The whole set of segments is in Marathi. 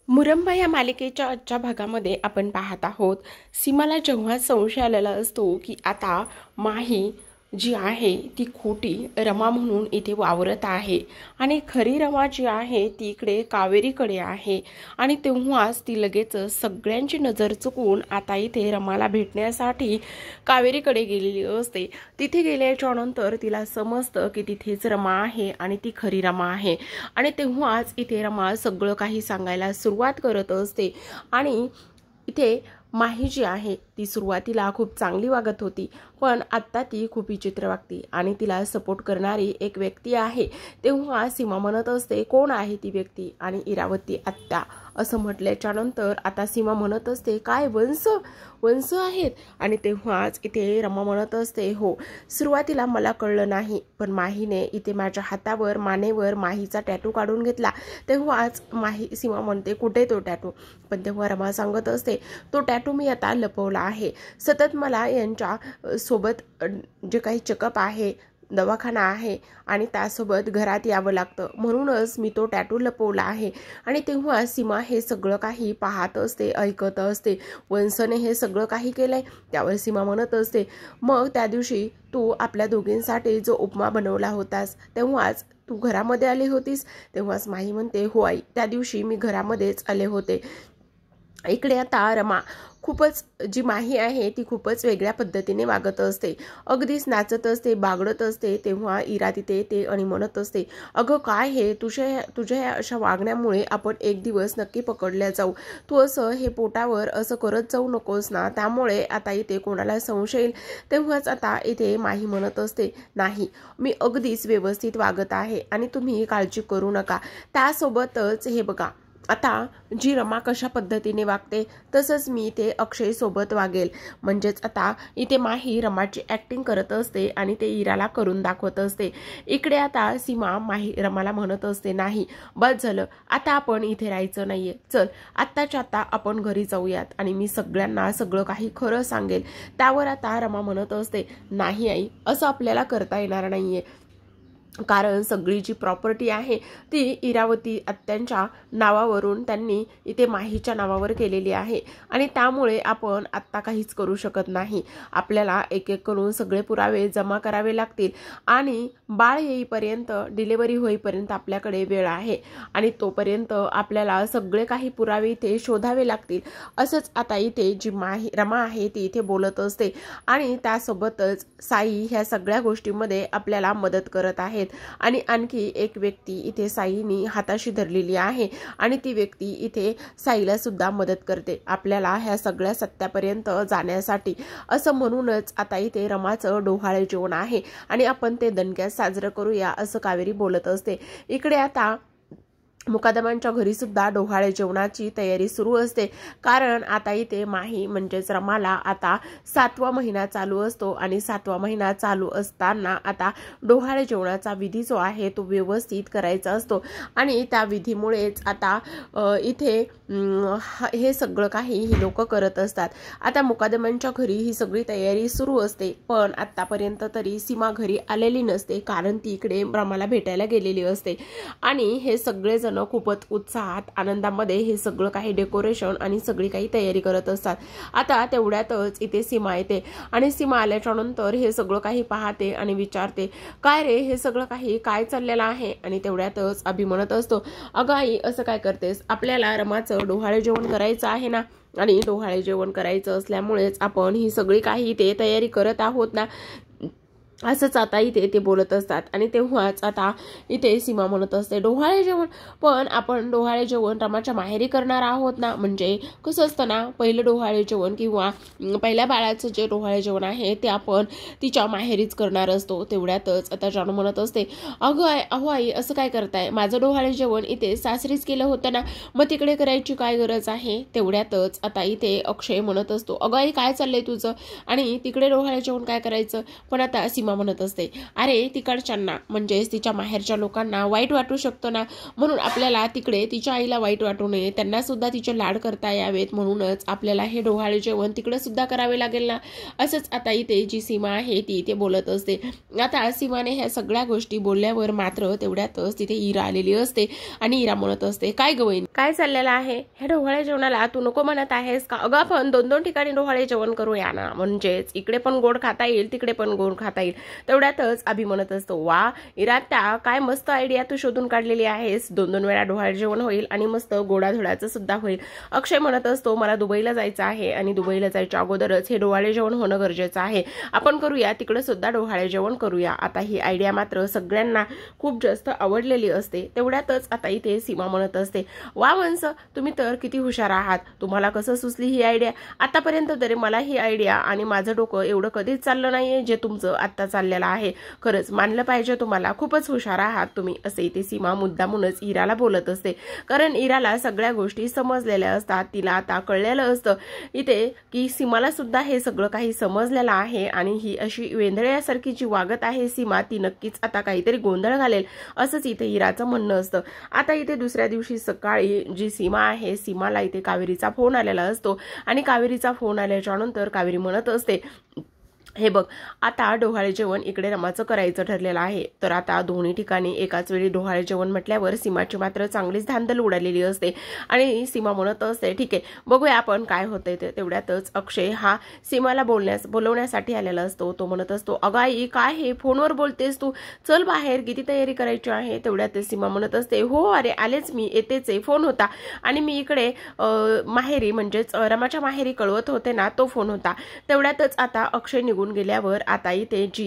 मुरंबा या मालिकेच्या आजच्या भागामध्ये आपण पाहत आहोत सीमाला जेव्हा संशय आलेला असतो की आता माही जी आहे ती खोटी रमा म्हणून इथे वावरत आहे आणि खरी रमा जी आहे ती इकडे कावेरीकडे आहे आणि तेव्हाच ती लगेच सगळ्यांची नजर चुकवून आता इथे रमाला भेटण्यासाठी कावेरीकडे गेलेली असते। तिथे गेल्याच्या नंतर तिला समजतं की तिथेच रमा आहे आणि ती खरी रमा आहे आणि तेव्हाच इथे रमा सगळं काही सांगायला सुरुवात करत असते आणि इथे माही जी आहे ती सुरुवातीला खूप चांगली वागत होती पण आता ती खूप विचित्र वागते आणि तिला सपोर्ट करणारी एक व्यक्ती आहे। तेव्हा सीमा म्हणत असते कोण आहे ती व्यक्ती आणि इरावती आत्या असं म्हटल्याच्या नंतर आता सीमा म्हणत असते काय वंश आहेत आणि तेव्हाच इथे रमा म्हणत असते हो सुरुवातीला मला कळलं नाही पण माहीने इथे माझ्या हातावर मानेवर माहीचा टॅटू काढून घेतला। तेव्हाच माही सीमा म्हणते कुठे तो टॅटू पण तेव्हा रमा सांगत असते तो टॅटू मी आता लपवला आहे। सतत मला यांच्या सोबत जे काही चेकअप आहे दवाखाना आहे आणि त्यासोबत घरात यावं लागतं म्हणूनच मी तो टॅटू लपवला आहे। आणि तेव्हा सीमा हे सगळं काही पाहत असते ऐकत असते वंशने हे सगळं काही केलंय। त्यावर सीमा म्हणत असते मग त्या दिवशी तू आपल्या दोघींसाठी जो उपमा बनवला होतास तेव्हाच तू घरामध्ये आली होतीस। तेव्हाच माही म्हणते हो आई त्या दिवशी मी घरामध्येच आले होते। इकडे आता रमा खूपच जी माही आहे ती खूपच वेगळ्या पद्धतीने वागत असते अगदीच नाचत असते बागडत असते। तेव्हा इरा तिथे येते आणि म्हणत असते अगं काय हे तुझ्या अशा वागण्यामुळे आपण एक दिवस नक्की पकडल्या जाऊ। तू असं हे पोटावर असं करत जाऊ नकोस ना त्यामुळे आता इथे कोणाला संशय येईल। तेव्हाच आता इथे माही म्हणत असते नाही मी अगदीच व्यवस्थित वागत आहे आणि तुम्ही काळजी करू नका। त्यासोबतच हे बघा आता जी रमा कशा पद्धतीने वागते तसंच मी इथे अक्षय सोबत वागेल। म्हणजेच आता इथे माही रमाची ॲक्टिंग करत असते आणि ते इराला करून दाखवत असते। इकडे आता सीमा माही रमाला म्हणत असते नाही बस झालं आता आपण इथे राहायचं नाहीये चल आत्ताच्या आता आपण घरी जाऊयात आणि मी सगळ्यांना सगळं काही खरं सांगेल। त्यावर आता रमा म्हणत असते नाही आई असं आपल्याला करता येणार नाहीये कारण सगळी जी प्रॉपर्टी आहे ती इरावती आत्यांच्या नावावरून त्यांनी इथे माहीच्या नावावर केलेली आहे आणि त्यामुळे आपण आत्ता काहीच करू शकत नाही। आपल्याला एक एक करून सगळे पुरावे जमा करावे लागतील आणि बाळ येईपर्यंत डिलिव्हरी होईपर्यंत आपल्याकडे वेळ आहे आणि तोपर्यंत आपल्याला सगळे काही पुरावे इथे शोधावे लागतील। असंच आता इथे जी रमा आहे ती इथे बोलत असते आणि त्यासोबतच साई ह्या सगळ्या गोष्टींमध्ये आपल्याला मदत करत आहेत आणि आणखी एक व्यक्ती इथे साईनी हाताशी धरलेली आहे आणि ती व्यक्ती इथे साईला सुद्धा मदत करते आपल्याला ह्या सगळ्या सत्यापर्यंत जाण्यासाठी। असं म्हणूनच आता इथे रमाचं डोहाळे जेवण आहे आणि आपण ते दणक्यात साजरं करूया असं कावेरी बोलत असते। इकडे आता मुकादमांच्या घरी सुद्धा डोहाळे जेवणाची तयारी सुरू असते कारण आता इथे माही म्हणजेच रमाला आता 7वा महिना चालू असतो आणि 7वा महिना चालू असताना आता डोहाळे जेवणाचा विधी जो आहे तो व्यवस्थित करायचा असतो आणि त्या विधीमुळेच आता इथे हे सगळं काही ही लोक करत असतात। आता मुकादमांच्या घरी ही सगळी तयारी सुरू असते पण आतापर्यंत तरी सीमा घरी आलेली नसते कारण ती इकडे रमाला भेटायला गेलेली असते आणि हे सगळे जण खूपच उत्साहात आनंदामध्ये हे सगळं काही डेकोरेशन आणि सगळी काही तयारी करत असतात। आता तेवढ्यातच इथे सीमा येते आणि सीमा आल्याच्या नंतर हे सगळं काही पाहते आणि विचारते काय रे हे सगळं काही काय चाललेलं आहे आणि तेवढ्यातच अभि म्हणत असतो अगं आई असं काय करतेस आपल्याला रमाचं डोहाळे जेवण करायचं आहे ना आणि डोहाळे जेवण करायचं असल्यामुळेच आपण ही सगळी काही ते तयारी करत आहोत ना असंच आता इथे ते बोलत असतात आणि तेव्हाच आता इथे सीमा म्हणत असते डोहाळे जेवण पण आपण डोहाळे जेवण रमाच्या माहेरी करणार आहोत ना म्हणजे कसं असतं ना पहिलं डोहाळे जेवण किंवा पहिल्या बाळाचं जे डोहाळे जेवण आहे ते आपण तिच्या माहेरीच करणार असतो। तेवढ्यातच आता जानू म्हणत असते अगं अहो आई असं काय करताय माझं डोहाळे जेवण इथे सासरीच केलं होतं ना मग तिकडे करायची काय गरज आहे। तेवढ्यातच आता इथे अक्षय म्हणत असतो अगं आई काय चाललंय तुझं आणि तिकडे डोहाळे जेवण काय करायचं पण आता सीमा म्हणत असते, अरे तिकडच्यांना म्हणजेच तिच्या माहेरच्या लोकांना वाईट वाटू शकतो ना, म्हणून आपल्याला तिकडे तिच्या आईला वाईट वाटू नये, त्यांना सुद्धा तिचे लाड करता यावेत, म्हणूनच आपल्याला हे डोहाळे जेवण तिकडे सुद्धा करावे लागेल ना. असंच आता इथे जी सीमा आहे ती इथे बोलत असते. आता सीमाने ह्या सगळ्या गोष्टी बोलल्यावर मात्र तेवढ्यातच तिथे इरा आलेली असते आणि इरा म्हणत असते, काय ग वहिनी, काय चाललेलं आहे? हे डोहाळे जेवणाला तू नको म्हणत आहेस का? अगं आपण 2-2 ठिकाणी डोहाळे जेवण करूया ना, म्हणजेच इकडे पण गोड खाता येईल, तिकडे पण गोड खाता येईल. तेवढ्यातच अभि म्हणत असतो, वा इरा, त्या काय मस्त आयडिया तू शोधून काढलेली आहेस. 2-2 वेळा डोहाळे जेवण होईल आणि मस्त गोडाधोडाचं सुद्धा होईल. अक्षय म्हणत असतो, मला दुबईला जायचं आहे आणि दुबईला जायच्या अगोदरच हे डोहाळे जेवण होणं गरजेचं आहे. आपण करूया, तिकडे सुद्धा डोहाळे जेवण करूया. आता ही आयडिया मात्र सगळ्यांना खूप जास्त आवडलेली असते. तेवढ्यातच आता इथे सीमा म्हणत असते, वा वंश, तुम्ही तर किती हुशार आहात. तुम्हाला कसं सुचली ही आयडिया? आतापर्यंत तरी मला ही आयडिया आणि माझं डोकं एवढं कधीच चाललं नाहीये जे तुमचं आत्ता चाललेलं आहे. खरंच मानलं पाहिजे तुम्हाला, खूपच हुशार आहात तुम्ही. असे इथे सीमा मुद्दामूनच इराला बोलत असते, कारण इराला सगळ्या गोष्टी समजलेल्या असतात. तिला आता कळलेलं असतं इथे की सीमाला सुद्धा हे सगळं काही समजलेलं आहे आणि ही अशी वेंधळ्यासारखी जी वागत आहे सीमा, ती नक्कीच आता काहीतरी गोंधळ घालेल असंच इथे इराचं म्हणणं असतं. आता इथे दुसऱ्या दिवशी सकाळी जी सीमा आहे, सीमाला इथे कावेरीचा फोन आलेला असतो आणि कावेरीचा फोन आल्याच्या नंतर कावेरी म्हणत असते, हे बघ, आता डोहाळे जेवण इकडे रमाचं करायचं ठरलेलं आहे. तर आता दोन्ही ठिकाणी एकाच वेळी डोहाळे जेवण म्हटल्यावर सीमाची मात्र चांगलीच धांदल उडालेली असते आणि सीमा म्हणत असते, ठीक आहे, बघूया आपण काय होतंय ते. तेवढ्यातच अक्षय हा सीमाला बोलवण्यासाठी आलेला असतो. तो म्हणत असतो, अगं आई, काय हे फोनवर बोलतेस तू? चल बाहेर, किती तयारी करायची आहे. तेवढ्यातच सीमा म्हणत असते, हो अरे आलेच मी, येतेच आहे. फोन होता आणि मी इकडे माहेरी म्हणजेच रमाच्या माहेरी कळवत होते ना, तो फोन होता. तेवढ्यातच आता अक्षय निघून गेल्यावर आता इथे जी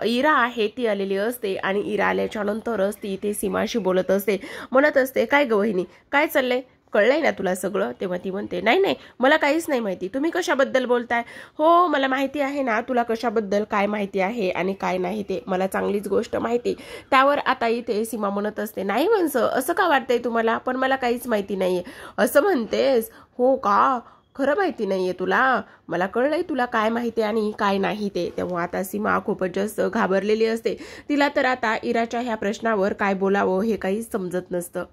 इरा आहे ती आलेली असते आणि इरा आल्याच्या नंतरच ती इथे सीमाशी बोलत असते. म्हणत असते, काय ग वहिनी, काय चाललंय? कळलंय ना तुला सगळं? तेव्हा ती म्हणते, नाही नाही, मला काहीच नाही माहिती. तुम्ही कशाबद्दल बोलताय? हो, मला माहिती आहे ना तुला कशाबद्दल काय माहिती आहे आणि काय नाही ते, मला चांगलीच गोष्ट माहिती. त्यावर आता इथे सीमा म्हणत असते, नाही वंश, असं का वाटतंय तुम्हाला? पण मला काहीच माहिती नाहीये. असं म्हणतेस? हो का? खरं माहिती नाहीये तुला? मला कळलंय तुला काय माहिती आणि काय नाही ते. तेव्हा आता सीमा खूपच जास्त घाबरलेली असते. तिला तर आता इराच्या ह्या प्रश्नावर काय बोलावं हे काहीच समजत नसतं.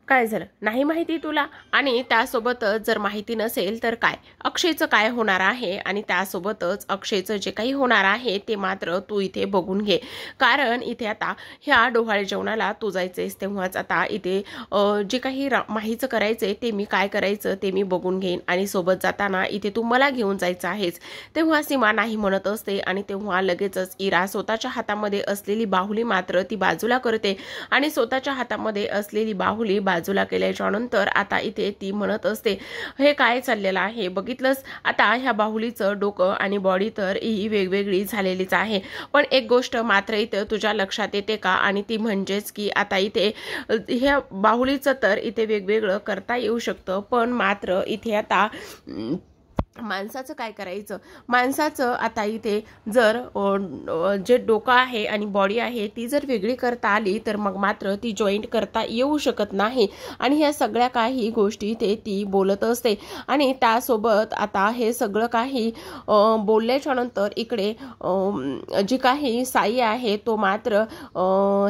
काय झालं, नाही माहिती तुला? आणि त्यासोबतच जर माहिती नसेल तर काय, अक्षयचं काय होणार आहे आणि त्यासोबतच अक्षयचं जे काही होणार आहे ते मात्र तू इथे बघून घे. कारण इथे आता ह्या डोहाळे जेवणाला तू जायचंयस, तेव्हाच आता इथे जे काही माहीचं करायचंय ते मी काय करायचं ते मी बघून घेईन आणि सोबत जाताना इथे तू मला घेऊन जायचं आहेस. तेव्हा सीमा नाही म्हणत असते आणि तेव्हा लगेचच इरा स्वतःच्या हातामध्ये असलेली बाहुली मात्र ती बाजूला करते आणि स्वतःच्या हातामध्ये असलेली बाहुली बाजूला केल्याच्या नंतर आता इथे ती म्हणत असते, हे काय चाललेलं आहे बघितलंस? आता ह्या बाहुलीचं डोकं आणि बॉडी तर ही वेगवेगळी झालेलीच आहे, पण एक गोष्ट मात्र इथे तुझ्या लक्षात येते का? आणि ती म्हणजेच की आता इथे ह्या बाहुलीचं तर इथे वेगवेगळं करता येऊ शकतं, पण मात्र इथे आता माणसाचं काय करायचं? माणसाचं आता इथे जर जे डोकं आहे आणि बॉडी आहे ती जर वेगळी करता आली तर मग मात्र ती जॉईंट करता येऊ शकत नाही आणि ह्या सगळ्या काही गोष्टी इथे ती बोलत असते. आणि त्यासोबत आता हे सगळं काही बोलल्याच्या नंतर इकडे जी काही साई आहे तो मात्र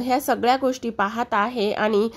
ह्या सगळ्या गोष्टी पाहत आहे आणि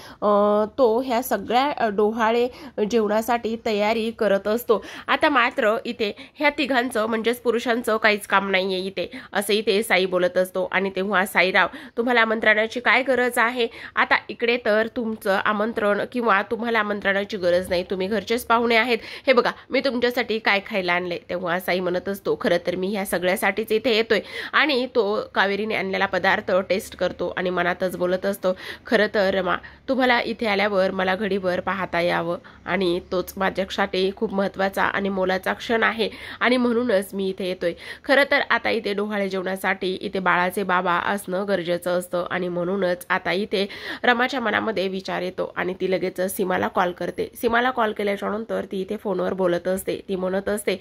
तो ह्या सगळ्या डोहाळे जेवणासाठी तयारी करत असतो. आता मात्र इथे ह्या तिघांचं म्हणजेच पुरुषांचं काहीच काम नाहीये इथे, असं इथे साई बोलत असतो. आणि तेव्हा साईराव, तुम्हाला आमंत्रणाची काय गरज आहे? आता इकडे तर तुमचं आमंत्रण किंवा तुम्हाला आमंत्रणाची गरज नाही, तुम्ही घरचेच पाहुणे आहेत. हे बघा मी तुमच्यासाठी काय खायला आणले. तेव्हा साई म्हणत असतो, खरं तर मी ह्या सगळ्यासाठीच इथे येतोय. आणि तो कावेरीने आणलेला पदार्थ टेस्ट करतो आणि मनातच बोलत असतो, खरं तर रमा, तुम्हाला इथे आल्यावर मला घडीभर पाहता यावं आणि तोच माझ्यासाठी खूप महत्त्वाचा आणि मोलाचा क्षण आहे आणि म्हणूनच मी इथे येतोय. खरं तर आता इथे डोहाळे जेवणासाठी इथे बाळाचे बाबा असणं गरजेचं असतं आणि म्हणूनच आता इथे रमाच्या मनामध्ये विचार येतो आणि ती लगेच सीमाला कॉल करते. सीमाला कॉल केल्याच्या नंतर ती इथे फोनवर बोलत असते. ती म्हणत असते,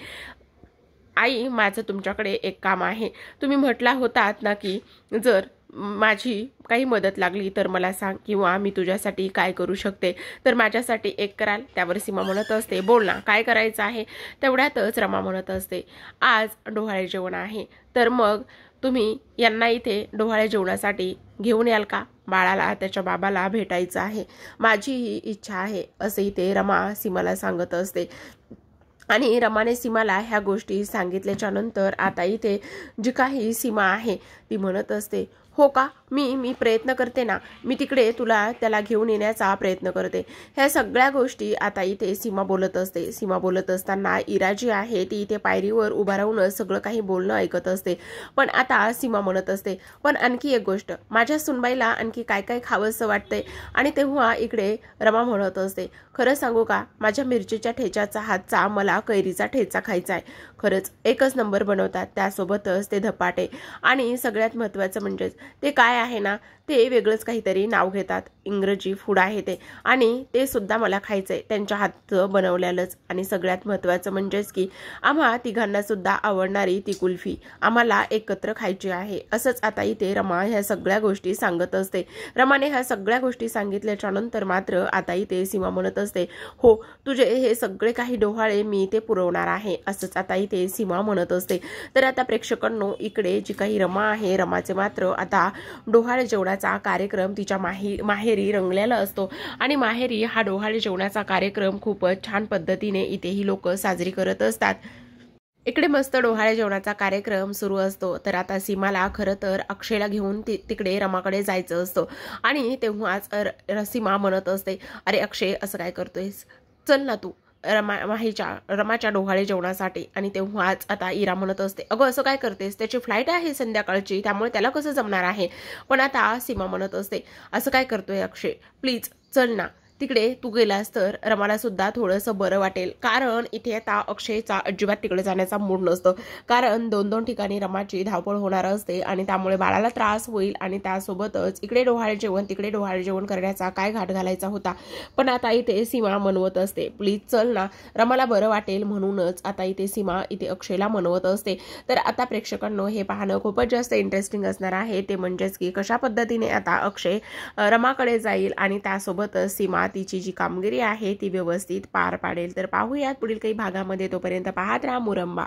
आई, माझं तुमच्याकडे एक काम आहे. तुम्ही म्हटला होतात ना की जर माझी काही मदत लागली तर मला सांग, किंवा मी तुझ्यासाठी काय करू शकते तर माझ्यासाठी एक कराल? त्यावर सीमा म्हणत असते, बोल ना, काय करायचं आहे? तेवढ्यातच रमा म्हणत असते, आज डोहाळे जेवण आहे तर मग तुम्ही यांना इथे डोहाळे जेवणासाठी घेऊन याल का? बाळाला त्याच्या बाबाला भेटायचं आहे, माझी ही इच्छा आहे, असे इथे रमा सीमाला सांगत असते. आणि रमाने सीमाला ह्या गोष्टी सांगितल्याच्या नंतर आता इथे जी काही सीमा आहे ती म्हणत असते, हो का, मी प्रयत्न करते ना, मी तिकडे त्याला घेऊन येण्याचा प्रयत्न करते. ह्या सगळ्या गोष्टी आता इथे सीमा बोलत असते. सीमा बोलत असताना इरा जी आहे ती इथे पायरीवर उभा राहूनच सगळं काही बोलणं ऐकत असते. पण आता सीमा म्हणत असते, पण आणखी एक गोष्ट, माझ्या सुनबाईला आणखी काय काय खावंसं वाटतंय. आणि तेव्हा इकडे रमा म्हणत असते, खरं सांगू का, माझ्या मिरचीच्या ठेच्याचा हातचा मला कैरीचा ठेचा खायचा आहे. खरंच एकच नंबर बनवतात, त्यासोबतच ते धपाटे. आणि सगळ्यात महत्त्वाचं म्हणजेच ते काय आहे ना, ते वेगळंच काहीतरी नाव घेतात, इंग्रजी फूड आहे ते, आणि ते सुद्धा मला खायचंय, त्यांच्या हातचं बनवलेलंच. आणि सगळ्यात महत्त्वाचं म्हणजेच की आम्हा तिघांना सुद्धा आवडणारी ती कुल्फी आम्हाला एकत्र खायची आहे. असंच आता इथे रमा ह्या सगळ्या गोष्टी सांगत असते. रमाने ह्या सगळ्या गोष्टी सांगितल्याच्या नंतर मात्र आता इथे सीमा म्हणत असते, हो, तुझे हे सगळे काही डोहाळे मी इथे पुरवणार आहे, असंच आता इथे सीमा म्हणत असते. तर आता प्रेक्षकांनो, इकडे जी काही रमा आहे, रमाचे मात्र आता डोहाळे जेवणाचा कार्यक्रम तिच्या माहेरी रंगलेला असतो. आणि माहेरी हा डोहाळे जेवणाचा कार्यक्रम खूपच छान पद्धतीने इथेही लोक साजरी करत असतात. इकडे मस्त डोहाळे जेवणाचा कार्यक्रम सुरू असतो. तर आता सीमाला खरं तर अक्षयला घेऊन तिकडे रमाकडे जायचं असतं. आणि तेव्हाच सीमा म्हणत असते, अरे अक्षय, असं काय करतोयस, चल ना तू रमाच्या डोहाळे जेवणासाठी. आणि तेव्हाच आता इरा म्हणत असते, अगं असं काय करतेस, त्याची फ्लाईट आहे संध्याकाळची, त्यामुळे त्याला कसं जमणार आहे. पण आता सीमा म्हणत असते, असं काय करतोय अक्षय, प्लीज चल ना, तिकडे तू गेलास तर रमाला सुद्धा थोडंसं बरं वाटेल. कारण इथे आता अक्षयचा अजिबात तिकडे जाण्याचा मूड नसतो. कारण दोन ठिकाणी रमाची धावपळ होणार असते आणि त्यामुळे बाळाला त्रास होईल. आणि त्यासोबतच इकडे डोहाळे जेवण तिकडे डोहाळे जेवण करण्याचा काय घाट घालायचा होता. पण आता इथे सीमा म्हणवत असते, प्लीज चल ना, रमाला बरं वाटेल. म्हणूनच आता इथे सीमा इथे अक्षयला म्हणवत असते. तर आता प्रेक्षकांनो, हे पाहणं खूपच जास्त इंटरेस्टिंग असणार आहे. ते म्हणजेच की कशा पद्धतीने आता अक्षय रमाकडे जाईल आणि त्यासोबतच सीमा तिची जी कामगिरी आहे ती व्यवस्थित पार पाडेल. तर पाहूयात पुढील काही भागामध्ये. तोपर्यंत पाहत राहा मुरंबा.